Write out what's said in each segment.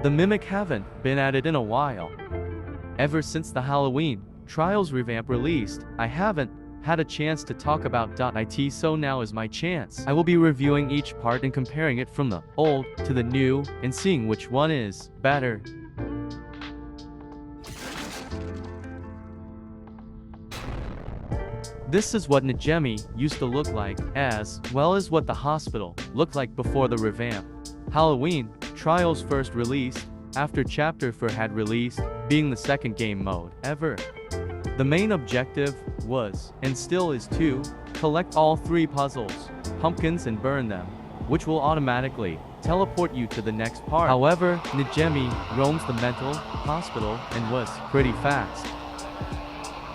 The Mimic haven't been at it in a while. Ever since the Halloween Trials revamp released, I haven't had a chance to talk about .it, so now is my chance. I will be reviewing each part and comparing it from the old to the new and seeing which one is better. This is what Najemi used to look like, as well as what the hospital looked like before the revamp. Halloween Trials first released after Chapter 4 had released, being the second game mode ever. The main objective was, and still is, to collect all 3 puzzles, pumpkins, and burn them, which will automatically teleport you to the next part. However, Najemi roams the mental hospital and was pretty fast.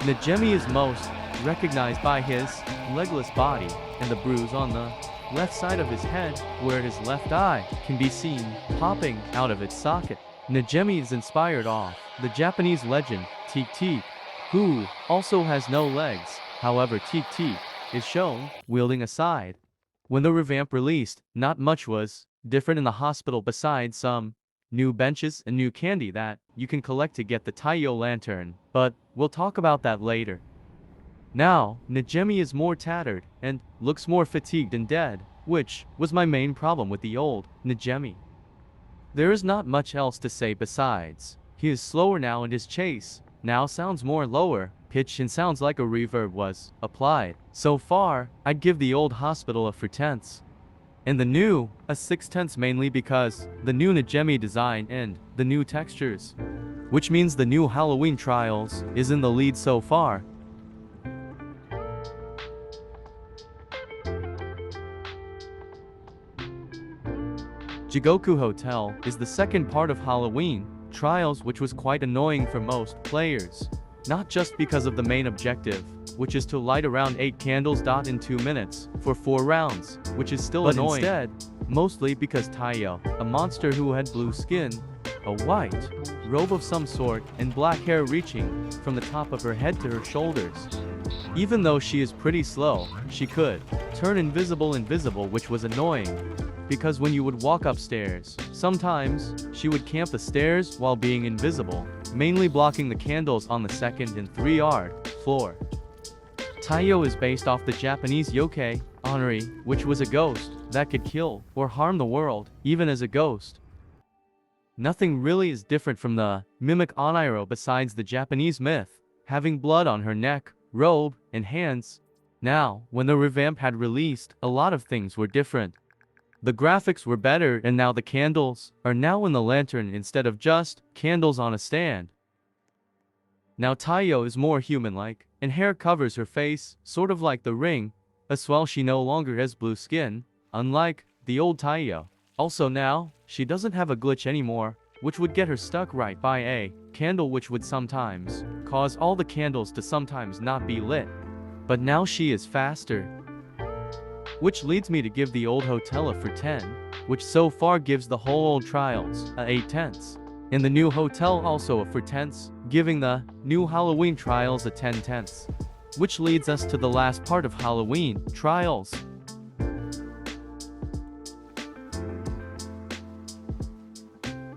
Najemi is most recognized by his legless body and the bruise on the left side of his head, where his left eye can be seen popping out of its socket. Najemi is inspired off the Japanese legend Teek Teek, who also has no legs. However, Teek Teek is shown wielding a scythe. When the revamp released, not much was different in the hospital besides some new benches and new candy that you can collect to get the Taiyo lantern, but we'll talk about that later. Now, Najemi is more tattered and looks more fatigued and dead, which was my main problem with the old Najemi. There is not much else to say besides, he is slower now and his chase now sounds more lower pitch and sounds like a reverb was applied. So far, I'd give the old hospital a 4/10, and the new a 6/10, mainly because the new Najemi design and the new textures, which means the new Halloween Trials is in the lead so far. Jigoku Hotel is the second part of Halloween Trials, which was quite annoying for most players. Not just because of the main objective, which is to light around 8 candles in 2 minutes for 4 rounds, which is still annoying. Instead, mostly because Taiyo, a monster who had blue skin, a white robe of some sort, and black hair reaching from the top of her head to her shoulders. Even though she is pretty slow, she could turn invisible, which was annoying. Because when you would walk upstairs, sometimes she would camp the stairs while being invisible, mainly blocking the candles on the 2nd and 3rd floor. Taiyo is based off the Japanese yokai, Onri, which was a ghost that could kill or harm the world, even as a ghost. Nothing really is different from the mimic Oniro besides the Japanese myth, having blood on her neck, robe, and hands. Now, when the revamp had released, a lot of things were different. The graphics were better, and now the candles are now in the lantern instead of just candles on a stand. Now Taiyo is more human-like, and hair covers her face, sort of like the ring, as well she no longer has blue skin, unlike the old Taiyo. Also now, she doesn't have a glitch anymore, which would get her stuck right by a candle, which would sometimes cause all the candles to sometimes not be lit. But now she is faster, which leads me to give the old hotel a 4/10, which so far gives the whole old Trials a 8/10, and the new hotel also a 4/10, giving the new Halloween Trials a 10/10, which leads us to the last part of Halloween Trials.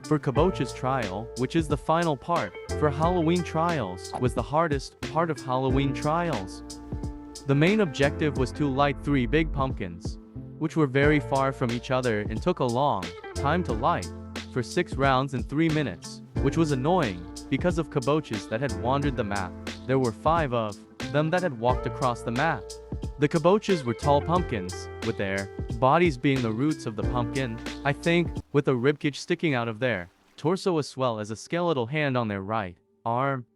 For Kabocha's trial, which is the final part for Halloween Trials, was the hardest part of Halloween Trials. The main objective was to light 3 big pumpkins, which were very far from each other and took a long time to light, for 6 rounds in 3 minutes, which was annoying because of Kabochas that had wandered the map. There were 5 of them that had walked across the map. The Kabochas were tall pumpkins, with their bodies being the roots of the pumpkin, I think, with a ribcage sticking out of their torso as well as a skeletal hand on their right arm.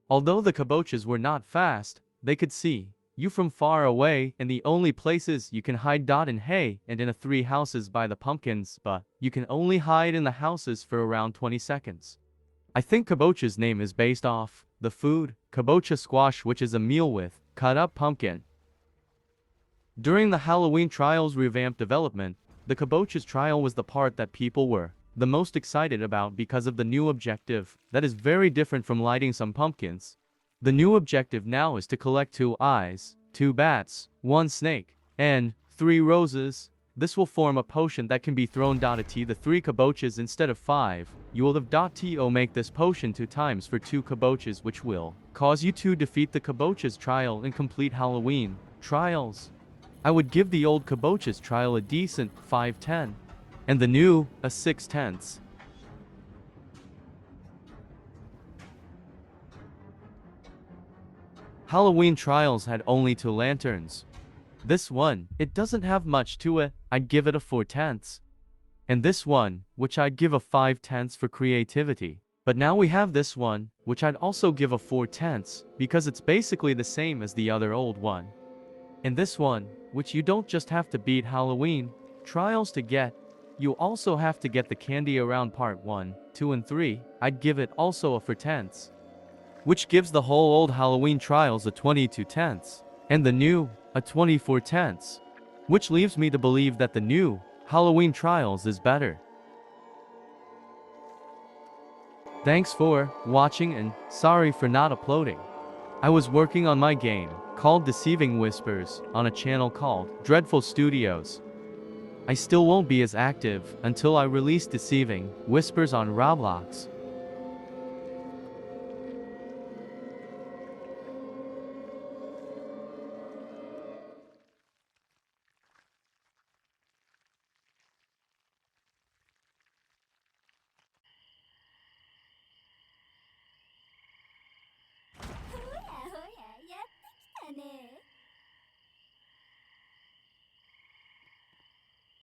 Although the Kabochas were not fast, they could see you from far away, and the only places you can hide in hay and in 3 houses by the pumpkins, but you can only hide in the houses for around 20 seconds. I think Kabocha's name is based off the food, Kabocha squash, which is a meal with cut up pumpkin. During the Halloween Trials revamp development, the Kabocha's trial was the part that people were the most excited about because of the new objective that is very different from lighting some pumpkins. The new objective now is to collect 2 eyes, 2 bats, 1 snake, and 3 roses. This will form a potion that can be thrown to the 3 Kabochas instead of 5, you will have .to make this potion 2 times for 2 kaboches, which will cause you to defeat the kaboches trial and complete Halloween trials. I would give the old kaboches trial a decent 5/10 and the new a 6/10. Halloween trials had only 2 lanterns. This one, it doesn't have much to it, I'd give it a 4/10. And this one, which I'd give a 5/10 for creativity. But now we have this one, which I'd also give a 4/10 because it's basically the same as the other old one. And this one, which you don't just have to beat Halloween trials to get, you also have to get the candy around part 1, 2 and 3, I'd give it also a 4/10. Which gives the whole old Halloween trials a 22/10, and the new, a 24/10. Which leaves me to believe that the new Halloween trials is better. Thanks for watching and sorry for not uploading. I was working on my game, called Deceiving Whispers, on a channel called Dreadful Studios. I still won't be as active until I release Deceiving Whispers on Roblox.